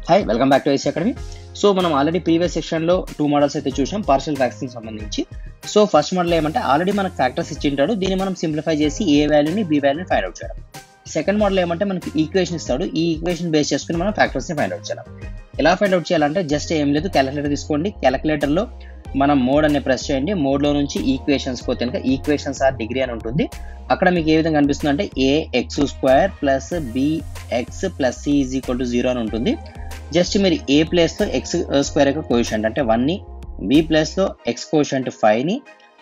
Hi, welcome back to IC academy. So మనం already previous సెక్షన్లో 2 models అయితే చూసాం పార్షియల్ ఫ్రాక్షన్కి సంబంధించి. సో ఫస్ట్ మోడల్ ఏమంటే ఆల్రెడీ మనకు ఫ్యాక్టర్స్ ఇచ్చింటాడు, దీన్ని మనం సింప్లిఫై చేసి ఏ వాల్యూని బి వాల్యూని ఫైండ్ అవుట్ చేయడం. సెకండ్ మోడల్ ఏమంటే మనకి ఈక్వేషన్ ఇస్తాడు, ఈ ఈక్వేషన్ బేస్ చేసుకుని మనం ఫ్యాక్టర్స్ని ఫైండ్ అవుట్ చేయాలి. ఎలా ఫైండ్ అవుట్ చేయాలంటే జస్ట్ ఏం లేదు, క్యాలిక్యులేటర్ తీసుకోండి, క్యాలిక్యులేటర్లో మనం మోడ్ అనే ప్రెస్ చేయండి, మోడ్లో నుంచి ఈక్వేషన్స్ పోతే కనుక ఈక్వేషన్స్ ఆర్ డిగ్రీ అని ఉంటుంది. అక్కడ మీకు ఏ విధంగా కనిపిస్తుంది అంటే ax² plus bx plus c is equal to 0 అని ఉంటుంది. జస్ట్ మీరు ఏ ప్లేస్లో x² యొక్క కోఎఫిషియంట్ అంటే 1ని, b ప్లేస్లో x కోఎఫిషియంట్ 5ని,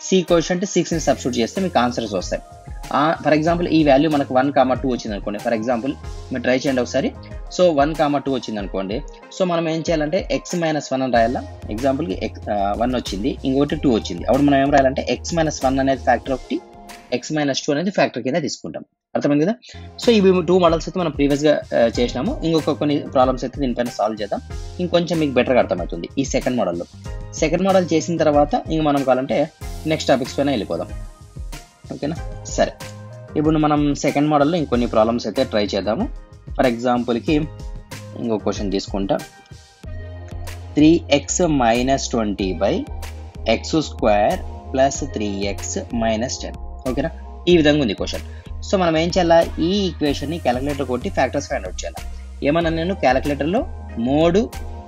c కోఎఫిషియంట్ 6ని సబ్స్టిట్యూట్ చేస్తే మీకు ఆన్సర్స్ వస్తాయి. ఫర్ ఎగ్జాంపుల్ ఈ వాల్యూ మనకు 1,2 వచ్చింది అనుకోండి. ఫర్ ఎగ్జాంపుల్ మీరు ట్రై చేయండి ఒకసారి. సో 1,2 వచ్చింది అనుకోండి. సో మనం ఏం చేయాలంటే x-1 అని రాయాలా. ఎగ్జాంపుల్కి 1 వచ్చింది, ఇంకొకటి 2 వచ్చింది. అప్పుడు మనం ఏం రాయాలంటే x-1 అనేది ఫ్యాక్టర్ ఒకటి, x-2 అనేది ఫ్యాక్టర్ కింద తీసుకుంటాం. అర్థమైంది కదా. సో ఇవి 2 మోడల్స్ అయితే మనం ప్రీవియస్గా చేసినాము. ఇంకొక కొన్ని ప్రాబ్లమ్స్ అయితే దీనిపైన సాల్వ్ చేద్దాం, ఇంకొంచెం మీకు బెటర్గా అర్థమవుతుంది ఈ సెకండ్ మోడల్లో. సెకండ్ మోడల్ చేసిన తర్వాత ఇంక మనం కావాలంటే నెక్స్ట్ టాపిక్స్ పైన వెళ్ళిపోదాం. ఓకేనా. సరే, ఇప్పుడు మనం సెకండ్ మోడల్లో ఇంకొన్ని ప్రాబ్లమ్స్ అయితే ట్రై చేద్దాము. ఫర్ ఎగ్జాంపుల్కి ఇంకో క్వశ్చన్ తీసుకుంటా. 3x - 20 / x² plus 3x - 10. ఓకేనా, ఈ విధంగా ఉంది క్వశ్చన్. సో మనం ఏం చేయాలా, ఈ ఈక్వేషన్ని క్యాలిక్యులేటర్ కొట్టి ఫ్యాక్టర్స్ ఫైండ్ అవుట్ చేయాలి. ఏమన్నా నేను క్యాలిక్యులేటర్లో మోడ్,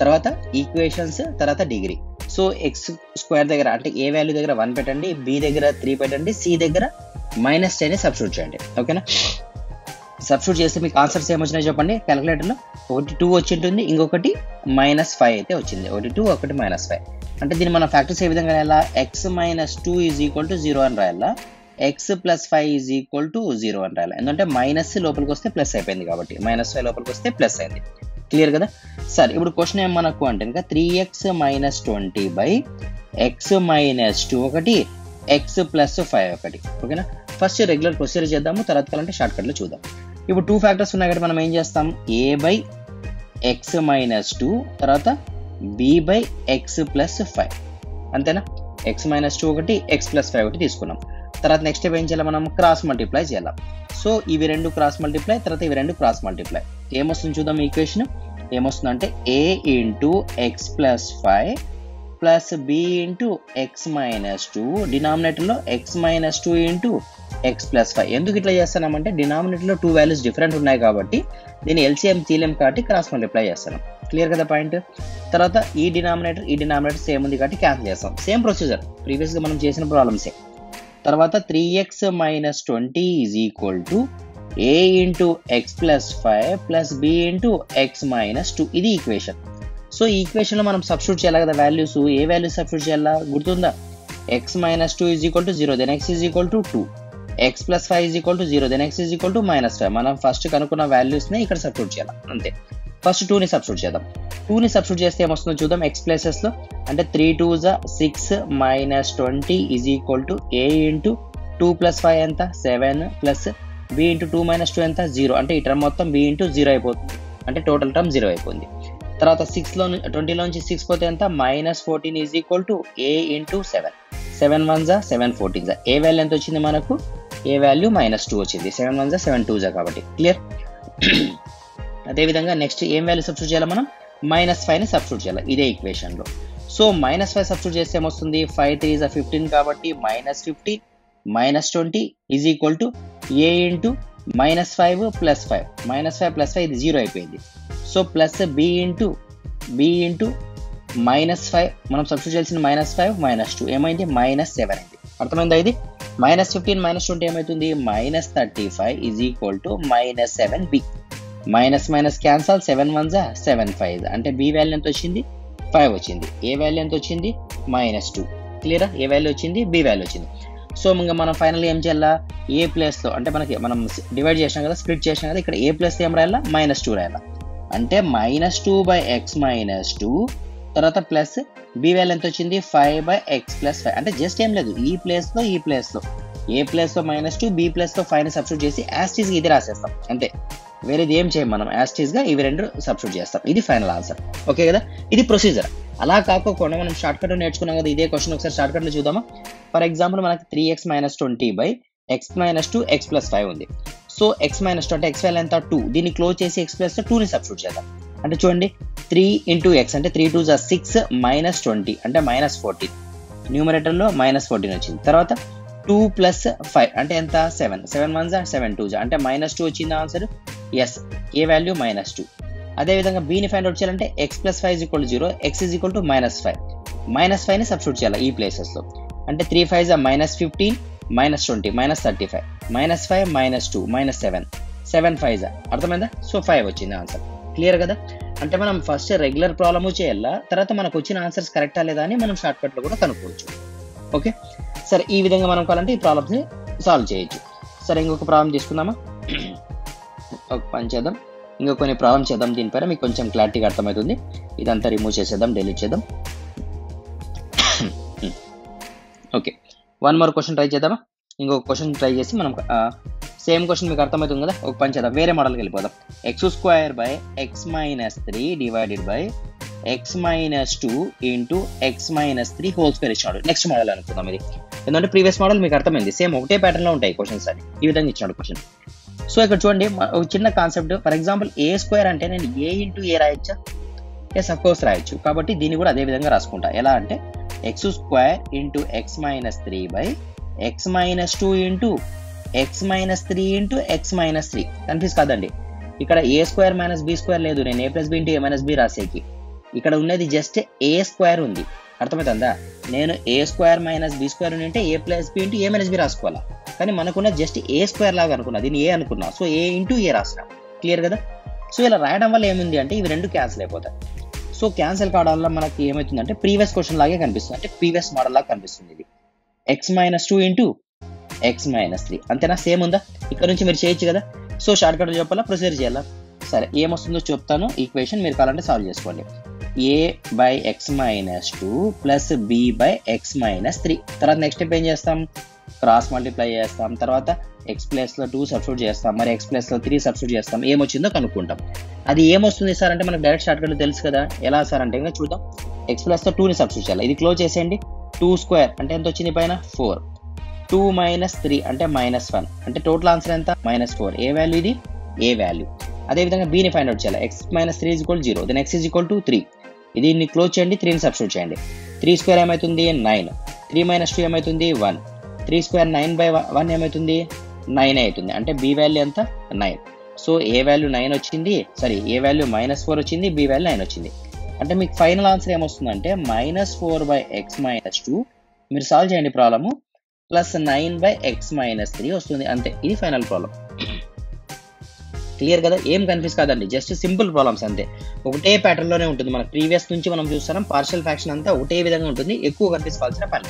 తర్వాత ఈక్వేషన్స్, తర్వాత డిగ్రీ. సో x² దగ్గర అంటే ఏ వాల్యూ దగ్గర 1 పెట్టండి, b దగ్గర 3 పెట్టండి, c దగ్గర -10 సబ్స్టిట్యూట్ చేయండి. ఓకేనా. సబ్స్టిట్యూట్ చేస్తే మీకు ఆన్సర్స్ ఏమొచ్చినాయో చెప్పండి. క్యాలిక్యులేటర్లో ఒకటి 2 వచ్చి ఉంటుంది, ఇంకొకటి -5 అయితే వచ్చింది. ఒకటి 2, ఒకటి -5. అంటే దీన్ని మన ఫ్యాక్టర్స్ ఏ విధంగా రాయాలా, x - 2 ఈజ్ ఈక్వల్ టు 0 అని రాయాలా, x + 5 ఈజ్ ఈక్వల్ టు 0 అని రాయాలి. ఎందుకంటే మైనస్ లోపలికి వస్తే ప్లస్ అయిపోయింది కాబట్టి, -5 లోపలికి వస్తే ప్లస్ అయింది. క్లియర్ కదా. సరే, ఇప్పుడు క్వశ్చన్ ఏమనకు అంటే ఇంకా 3x - 20 / x - 2 ఒకటి, x + 5 ఒకటి. ఓకేనా. ఫస్ట్ రెగ్యులర్ ప్రొసీజర్ చేద్దాము, తర్వాత కాలంటే షార్ట్ కట్లో చూద్దాం. ఇప్పుడు 2 ఫ్యాక్టర్స్ ఉన్నాయి కాబట్టి మనం ఏం చేస్తాం, a/x - 2 తర్వాత b/x + 5. అంతేనా. x - 2 ఒకటి, x + 5 ఒకటి తీసుకున్నాం. తర్వాత నెక్స్ట్ ఏం చేయాలి, మనం క్రాస్ మల్టిప్లై చేయాలి. సో ఇవి 2 క్రాస్ మల్టిప్లై, తర్వాత ఇవి 2 క్రాస్ మల్టిప్లై. ఏమొస్తుంది చూద్దాం ఈక్వేషన్. ఏమొస్తుందంటే a × x + 5 plus b × x - 2 డినామినేటర్లో x - 2 × x + 5. ఎందుకు ఇట్లా చేస్తున్నామంటే డినామినేటర్లో 2 వాల్యూస్ డిఫరెంట్ ఉన్నాయి కాబట్టి దీన్ని ఎల్సిఎం తీలేం కాబట్టి క్రాస్ మల్టిప్లై చేస్తున్నాం. క్లియర్ కదా పాయింట్. తర్వాత ఈ డినామినేటర్ సేమ్ ఉంది కాబట్టి క్యాన్సిల్ చేస్తాం. సేమ్ ప్రొసీజర్ ప్రీవియస్గా మనం చేసిన ప్రాబ్లమ్సే. తర్వాత 3x - 20 is equal to a × x + 5 plus b × x - 2. ఇది ఈక్వేషన్. సో ఈ ఈక్వేషన్లో మనం సబ్స్టిట్యూట్ చేయాలి కదా వాల్యూస్. ఏ వాల్యూస్ సబ్స్టిట్యూట్ చేయాలా గుర్తుందా. x - 2 is equal to 0, then x is equal to 2, x + 5 is equal to 0, then x is equal to -5. మనం first కనుక్కున్న వాల్యూస్ని ఇక్కడ సబ్స్టిట్యూట్ చేయాలి అంతే. ఫస్ట్ 2ని సబ్స్టిట్యూట్ చేద్దాం. 2ని సబ్స్టిట్యూట్ చేస్తే ఏమొస్తుందో చూద్దాం. x ప్లేసెస్లో అంటే 3 × 2 = 6 - 20 ఈజ్ ఈక్వల్ టు a × 2 + 5 ఎంత 7 ప్లస్ b × 2 - 2 ఎంత 0. అంటే ఈ టర్మ్ మొత్తం b × 0 అయిపోతుంది, అంటే టోటల్ టర్మ్ 0 అయిపోయింది. తర్వాత 20లోంచి 6 పోతే ఎంత -14 is equal to a × 7. 7 1 = 7 14 A value ఎంత వచ్చింది మనకు, ఏ వాల్యూ -2 వచ్చింది. 7 1 = 7 2 కాబట్టి క్లియర్. అదేవిధంగా నెక్స్ట్ ఏం వాల్యూ సబ్స్టిట్యూట్ చేయాలి మనం, -5ని సబ్స్టిట్యూట్ చేయాలి ఇదే ఈక్వేషన్లో. సో -5 సబ్స్టిట్యూట్ చేస్తే ఏమొస్తుంది, 5 3 = 15 కాబట్టి -15 - 20 ఈజ్ ఈక్వల్ టు a × -5 + 5. -5 + 5 ఇది 0 అయిపోయింది. సో ప్లస్ b × -5 మనం సబ్స్టిట్యూట్ చేయాల్సిన -5 - 2 ఏమైంది -7 అయింది. అర్థమైందా. ఇది -15 - 20 ఏమవుతుంది -35 is equal to -7b. Minus cancel, 7 1 = 7 5. అంటే b వాల్యూ ఎంత వచ్చింది 5 వచ్చింది. ఏ వాల్యూ ఎంత వచ్చింది -2. క్లియరా. ఏ వాల్యూ వచ్చింది, b వాల్యూ వచ్చింది. సో ఇంకా మనం ఫైనల్గా ఏం చేయాలా, ఏ ప్లేస్లో అంటే మనం డివైడ్ చేసినాం కదా, స్ప్లిట్ చేసినాం కదా, ఇక్కడ ఏ ప్లేస్లో ఏం రాయాలా -2 రాయాలా. అంటే -2/x - 2 తర్వాత ప్లస్ b వాల్యూ ఎంత వచ్చింది 5/x + 5. అంటే జస్ట్ ఏం లేదు, ఈ ప్లేస్లో ఏ ప్లేస్లో -2, b ప్లేస్లో 5ని సబ్స్టిట్యూట్ చేసి యాస్టీస్గా ఇది రాసేస్తాం అంతే. వేరేది ఏం చేయం మనం, యాస్టీస్గా ఇవి 2 సబ్స్టిట్యూట్ చేస్తాం. ఇది ఫైనల్ ఆన్సర్. ఓకే కదా. ఇది ప్రొసీజర్. అలా కాకుండా మనం షార్ట్ కట్ నేర్చుకున్నాం కదా, ఇదే క్వశ్చన్ ఒకసారి షార్ట్ కట్లో చూద్దామా. ఫర్ ఎగ్జాంపుల్ మనకి 3x - 20 / x - 2 x + 5 ఉంది. సో x - 2 అంటే x వాల్యూ ఎంత 2, దీన్ని క్లోజ్ చేసి x ప్లస్ 2ని సబ్స్టిట్యూట్ చేద్దాం. అంటే చూడండి 3 ఇంటూ ఎక్స్ అంటే 3 2 6 మైనస్ 20 అంటే మైనస్ 14. న్యూమరేటర్లో మైనస్ 14 వచ్చింది. తర్వాత 2 ప్లస్ 5 అంటే ఎంత 7. 7 1 7 2 అంటే మైనస్ 2 వచ్చింది ఆన్సర్. ఎస్, ఏ వాల్యూ మైనస్ 2. అదేవిధంగా బీని ఫైండ్ అవుట్ చేయాలంటే X plus 5 = 0, X = minus 5. Minus 5ని సబ్స్టిట్యూట్ చేయాలి ఈ ప్లేసెస్లో. అంటే 3 5 minus 15, minus 20, minus 35, minus 5, minus 2, minus 7, 7 5 అర్థమైందా? సో 5 వచ్చింది ఆన్సర్. క్లియర్ కదా? అంటే మనం ఫస్ట్ రెగ్యులర్ ప్రాబ్లము చేయాలా, తర్వాత మనకు వచ్చిన ఆన్సర్స్ కరెక్టా లేదా అని మనం షార్ట్కట్లో కూడా కనుక్కోవచ్చు. ఓకే, సరే ఈ విధంగా మనం కావాలంటే ఈ ప్రాబ్లమ్స్ని సాల్వ్ చేయొచ్చు. సరే ఇంకొక ప్రాబ్లం తీసుకుందామా? ఒక పని చేద్దాం, ఇంకో కొన్ని ప్రాబ్లం చేద్దాం. దీనిపైన మీకు కొంచెం క్లారిటీగా అర్థమవుతుంది. ఇదంతా రిమూవ్ చేసేద్దాం, డిలీట్ చేద్దాం. ఓకే, 1 more క్వశ్చన్ ట్రై చేద్దామా? ఇంకొక క్వశ్చన్ ట్రై చేసి మనం సేమ్ క్వశ్చన్ మీకు అర్థమవుతుంది కదా, ఒక పని చేద్దాం, వేరే మోడల్కి వెళ్ళిపోదాం. x² - x - 3 / x - 2 × x - 3 whole square ఇచ్చాడు. నెక్స్ట్ మోడల్ అనుకుందాం ఇది. ఎందుకంటే ప్రీవియస్ మోడల్ మీకు అర్థమైంది, సేమ్ ఒకటే ప్యాటర్న్లో ఉంటాయి క్వశ్చన్స్ అని. ఈ విధంగా ఇచ్చాడు క్వశ్చన్. సో ఇక్కడ చూడండి, ఒక చిన్న కాన్సెప్ట్. ఫర్ ఎగ్జాంపుల్ a² అంటే నేను a × a రాయొచ్చా? ఎస్, అఫ్ కోర్స్ రాయొచ్చు. కాబట్టి దీన్ని కూడా అదే విధంగా రాసుకుంటా. ఎలా అంటే x² × x - 3 / x - 2 × x - 3 × x - 3. Confuse కాదండి, ఇక్కడ a² - b² లేదు. నేను a + b × a - b రాసేకి. ఇక్కడ ఉన్నది జస్ట్ a² ఉంది. అర్థమవుతుందా? నేను a² - b² ఉంటే a + b × a - b రాసుకోవాలా. కానీ మనకున్న జస్ట్ a² లాగా అనుకున్నా, దీన్ని a అనుకున్నా. సో a × a రాసిన. క్లియర్ కదా? సో ఇలా రాయడం వల్ల ఏముంది అంటే ఇవి రెండు క్యాన్సిల్ అయిపోతాయి. సో క్యాన్సిల్ కావడం వల్ల మనకి ఏమవుతుందంటే ప్రీవియస్ క్వశ్చన్ లాగే కనిపిస్తుంది, అంటే ప్రీవియస్ మోడల్ లాగా కనిపిస్తుంది. ఇది x - 2 × x - 3 అంతేనా? సేమ్ ఉందా? ఇక్కడ నుంచి మీరు చేయొచ్చు కదా. సో షార్ట్ కట్ చెప్పాలా, ప్రొసీజర్ చేయాలా? సరే, ఏమొస్తుందో చెప్తాను. ఈక్వేషన్ మీరు కావాలంటే సాల్వ్ చేసుకోండి. a/x - 2 + b/x - 3. తర్వాత నెక్స్ట్ స్టెప్ ఏం చేస్తాం? క్రాస్ మల్టిప్లై చేస్తాం. తర్వాత x ప్లేస్లో 2 సబ్స్టిట్యూట్ చేస్తాం, మరి x ప్లేస్లో 3 సబ్స్టిట్యూట్ చేస్తాం. ఏమొచ్చిందో కనుక్కుంటాం. అది ఏమొస్తుంది సార్ అంటే మనకు డైరెక్ట్ షార్ట్ కట్ తెలుసు కదా. ఎలా సార్ అంటే ఇంకా చూద్దాం. x ప్లస్తో 2ని సబ్స్టిట్యూట్ చేయాలి. ఇది క్లోజ్ చేసేయండి. 2² అంటే ఎంత వచ్చింది పైన? 4. 2 - 3 అంటే -1 అంటే టోటల్ ఆన్సర్ ఎంత? -4. ఏ వాల్యూ ఇది? A value. అదేవిధంగా బీని ఫైండ్ అవుట్ చేయాలి. x - 3 = 0, then x = 3. ఇది క్లోజ్ చేయండి, 3ని సబ్స్టిట్యూట్ చేయండి. 3² ఏమవుతుంది? 9. 3 - 2 ఏమవుతుంది? 1. 3² 9/1 ఏమవుతుంది? 9 అవుతుంది. అంటే బి వాల్యూ ఎంత? 9. సో ఏ వాల్యూ 9 వచ్చింది, సారీ ఏ వాల్యూ -4 వచ్చింది, బి వాల్యూ 9 వచ్చింది. అంటే మీకు ఫైనల్ ఆన్సర్ ఏమొస్తుందంటే -4/x - 2. మీరు సాల్వ్ చేయండి ప్రాబ్లము, +9/x - 3 వస్తుంది. అంతే, ఇది ఫైనల్ ప్రాబ్లం. క్లియర్ కదా? ఏం కన్ఫ్యూజ్ కాదండి, జస్ట్ సింపుల్ ప్రాబ్లమ్స్ అంతే. ఒకటే ప్యాటర్న్లోనే ఉంటుంది. మన ప్రీవియస్ నుంచి మనం చూస్తున్నాం, పార్షియల్ ఫ్రాక్షన్ అంతా ఒకటే విధంగా ఉంటుంది. ఎక్కువ కన్ఫ్యూజ్ కావాల్సిన పని.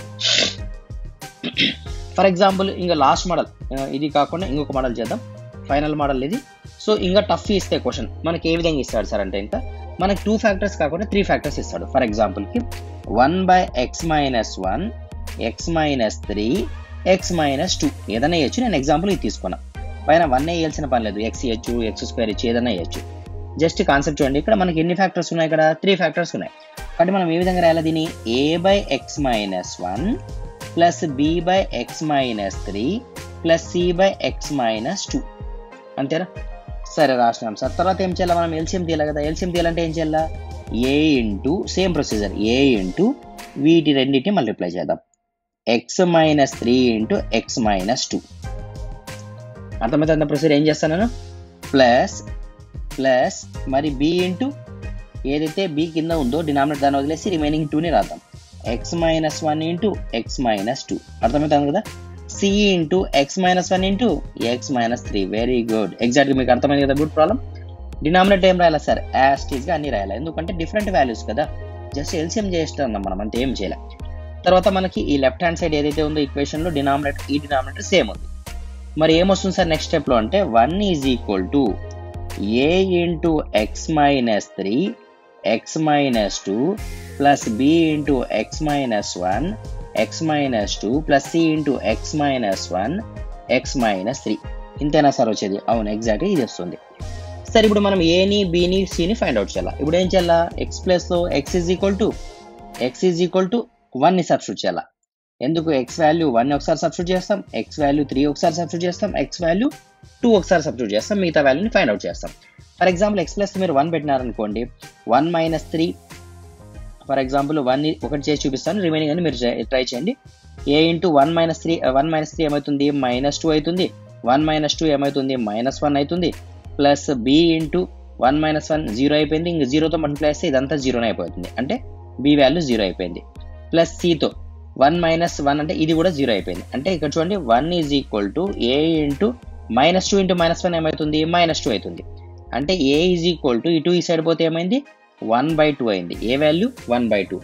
ఫర్ ఎగ్జాంపుల్ ఇంకా లాస్ట్ మోడల్ ఇది కాకుండా ఇంకొక మోడల్ చేద్దాం. ఫైనల్ మోడల్ ఇది. సో ఇంకా టఫ్ ఇస్తే క్వశ్చన్ మనకి ఏ విధంగా ఇస్తాడు సార్ అంటే ఇంకా మనకి 2 ఫ్యాక్టర్స్ కాకుండా 3 ఫ్యాక్టర్స్ ఇస్తాడు. ఫర్ ఎగ్జాంపుల్కి 1/x - 1, x - 3, x - 2 ఏదైనా వేయచ్చు. నేను ఎగ్జాంపుల్ ఇది తీసుకున్నా. పైన 1 వేయాల్సిన పని లేదు, x ఇవ్వచ్చు, x² ఇచ్చి ఏదైనా వేయచ్చు. జస్ట్ కాన్సెప్ట్ చూడండి, ఇక్కడ మనకి ఎన్ని ఫ్యాక్టర్స్ ఉన్నాయి? ఇక్కడ 3 ఫ్యాక్టర్స్ ఉన్నాయి. కాబట్టి మనం ఏ విధంగా రాయాలి దీన్ని? a/x - 1 + b/x - 3 + c/x - 2 అంతేనా? సరే రాసినాం సార్. తర్వాత ఏం చేయాలి? మనం ఎల్సిఎం తీయాలి కదా. ఎల్సిఎం తీయాలంటే ఏం చేయాలా? a into same procedure, a into వీటి రెండింటిని మల్టిప్లై చేద్దాం. x - 3 × x - 2 అర్థమైతే ప్రొసీజర్ ఏం చేస్తాను నేను? ప్లస్ మరి b ఇంటూ ఏదైతే b కింద ఉందో డినామినేటర్ దాన్ని వదిలేసి రిమైనింగ్ 2ని రాద్దాం. x - 1 × x - 2 అర్థమవుతుంది కదా. c into x - 1 × x - 3. Very good, ఎగ్జాక్ట్గా మీకు అర్థమైంది కదా. Good problem. డినామినేటర్ ఏం రాయాలి సార్? యాజ్ ఇట్ ఈస్గా అన్ని రాయాలి, ఎందుకంటే డిఫరెంట్ వాల్యూస్ కదా. జస్ట్ ఎల్సిఎం చేస్తున్నాం మనం, అంతే, ఏం చేయాలి. తర్వాత మనకి ఈ లెఫ్ట్ హ్యాండ్ సైడ్ ఏదైతే ఉందో ఈక్వేషన్లో డినామినేటర్, ఈ డినామినేటర్ సేమ్ ఉంది. మరి ఏమొస్తుంది సార్ నెక్స్ట్ స్టెప్లో అంటే 1 = a × x - 3 x - 2 + b × x - 1 x - 2 + c × x - 1 x - 3. ఇంతేనా సార్ వచ్చేది? అవును, ఎగ్జాక్ట్గా ఇది వస్తుంది. సరే ఇప్పుడు మనం ఏని, బిని, సిని ఫైండ్ అవుట్ చేయాలి. ఇప్పుడు ఏం చేయాలా? ఎక్స్ ప్లేస్లో x = 1ని సబ్స్టిట్యూట్ చేయాలా. ఎందుకు? x వాల్యూ 1 ఒకసారి సబ్స్టిట్యూట్ చేస్తాం, x వాల్యూ 3 ఒకసారి సబ్స్టిట్యూట్ చేస్తాం, x వాల్యూ 2 ఒకసారి సబ్స్టిట్యూట్ చేస్తాం, మిగతా వాల్యూని ఫైండ్ అవుట్ చేస్తాం. ఫర్ ఎగ్జాంపుల్ ఎక్స్ ప్లస్ మీరు 1 పెట్టినారనుకోండి, 1 - 3 ఫర్ ఎగ్జాంపుల్ 1 ఒకటి చేసి చూపిస్తాను, రిమైనింగ్ అని మీరు ట్రై చేయండి. a ఇంటూ 1 - 3 ఏమవుతుంది, -2 అవుతుంది. 1 - 2 ఏమవుతుంది, -1 అవుతుంది. ప్లస్ b ఇంటూ 1 - 1 0 అయిపోయింది. ఇంక 0తో మల్టిప్లై చేస్తే ఇదంతా 0నే అయిపోతుంది, అంటే b వాల్యూ 0 అయిపోయింది. ప్లస్ cతో 1 - 1 అంటే ఇది కూడా 0 అయిపోయింది. అంటే ఇక్కడ చూడండి 1 is equal to a into -2 into -1 ఏమవుతుంది, -2 అవుతుంది. అంటే a ఈజ్ ఈక్వల్ టు ఈ సైడ్ పోతే ఏమైంది, 1/2 అయింది. ఏ వాల్యూ 1/2.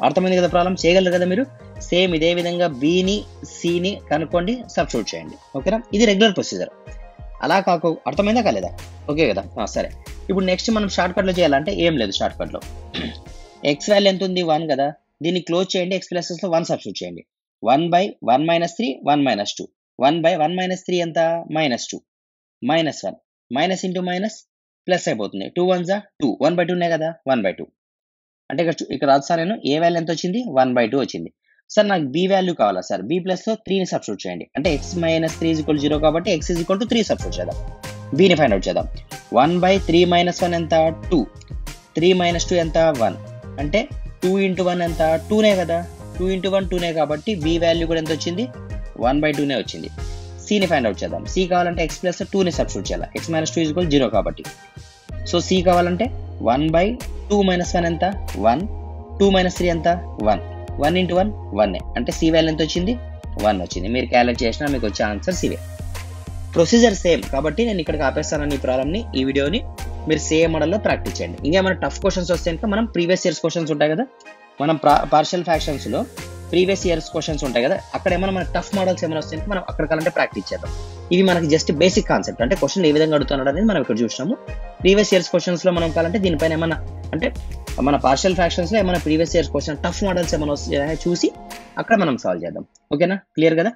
అర్థమైంది కదా ప్రాబ్లం, చేయగలరు కదా మీరు. సేమ్ ఇదే విధంగా బిని సిని కనుక్కోండి, సబ్స్టిట్యూట్ చేయండి. ఓకేనా, ఇది రెగ్యులర్ ప్రొసీజర్. అలా అర్థమైందా కాలేదా, ఓకే కదా. సరే, ఇప్పుడు నెక్స్ట్ మనం షార్ట్కట్లో చేయాలంటే ఏం లేదు, షార్ట్కట్లో ఎక్స్ వాల్యూ ఎంత ఉంది, 1 కదా. దీన్ని క్లోజ్ చేయండి, ఎక్స్ ప్లస్లో 1 సబ్స్టిట్యూట్ చేయండి. 1/1 - 3 1 - 2 1/1 - 3 ఎంత, -2 -1 మైనస్ ఇంటూ మైనస్ ప్లస్ అయిపోతుంది. 2 1s 2 1/2 కదా, 1/2. అంటే ఇక్కడ రాదు నేను ఏ వాల్యూ ఎంత వచ్చింది, 1/2 వచ్చింది. సార్ నాకు బి వాల్యూ కావాలా సార్, బి ప్లస్లో 3ని సబ్స్టిట్యూట్ చేయండి. అంటే x - 3 = 0 కాబట్టి x = 3 సబ్స్టిట్యూట్ చేద్దాం, బీని ఫైండ్ అవుట్ చేద్దాం. 1/3 - 1 ఎంత, 2. 3 - 2 ఎంత, 1. అంటే 2 × 1 ఎంత, 2నే కదా. 2 × 1 2నే కాబట్టి బి వాల్యూ కూడా ఎంత వచ్చింది, 1/2నే వచ్చింది. సిని ఫైండ్ అవుట్ చేద్దాం. సి కావాలంటే x + 2ని సబ్స్టిట్యూట్ చేయాలి. x - 2 = 0 కాబట్టి. సో సి కావాలంటే 1/2 - 1 ఎంత, 1. 2 - 3 ఎంత, 1. 1 × 1 1. అంటే సి వాల్యూ ఎంత వచ్చింది, 1 వచ్చింది. మీరు క్యాలిక్యులేట్ చేసినా మీకు వచ్చే ఆన్సర్ సివే. ప్రొసీజర్ సేమ్ కాబట్టి నేను ఇక్కడికి ఆపేస్తానని ఈ ప్రాబ్లమ్ని, ఈ వీడియోని మీరు సేమ్ మోడల్లో ప్రాక్టీస్ చేయండి. ఇంకేమైనా టఫ్ క్వశ్చన్స్ వస్తే కనుక మనం ప్రీవియస్ ఇయర్స్ క్వశ్చన్స్ ఉంటాయి కదా, మనం పార్షియల్ ఫ్రాక్షన్స్లో ప్రీవియస్ ఇయర్స్ క్వశ్చన్స్ ఉంటాయి కదా, అక్కడ ఏమైనా మనకి టఫ్ మోడల్స్ ఏమైనా వస్తే మనం అక్కడ కాలంటే ప్రాక్టీస్ చేద్దాం. ఇవి మనకి జస్ట్ బేసిక్ కాన్సెప్ట్, అంటే క్వశ్చన్ ఏ విధంగా అడుగుతున్నాడు అనేది మనం ఇక్కడ చూసినాము. ప్రీవియస్ ఇయర్స్ క్వశ్చన్స్లో మనం కావాలంటే దీనిపైన ఏమైనా అంటే మన పార్షియల్ ఫ్రాక్షన్స్లో ఏమైనా previous years question tough models ఏమైనా చూసి అక్కడ మనం సాల్వ్ చేద్దాం. ఓకేనా, క్లియర్ కదా.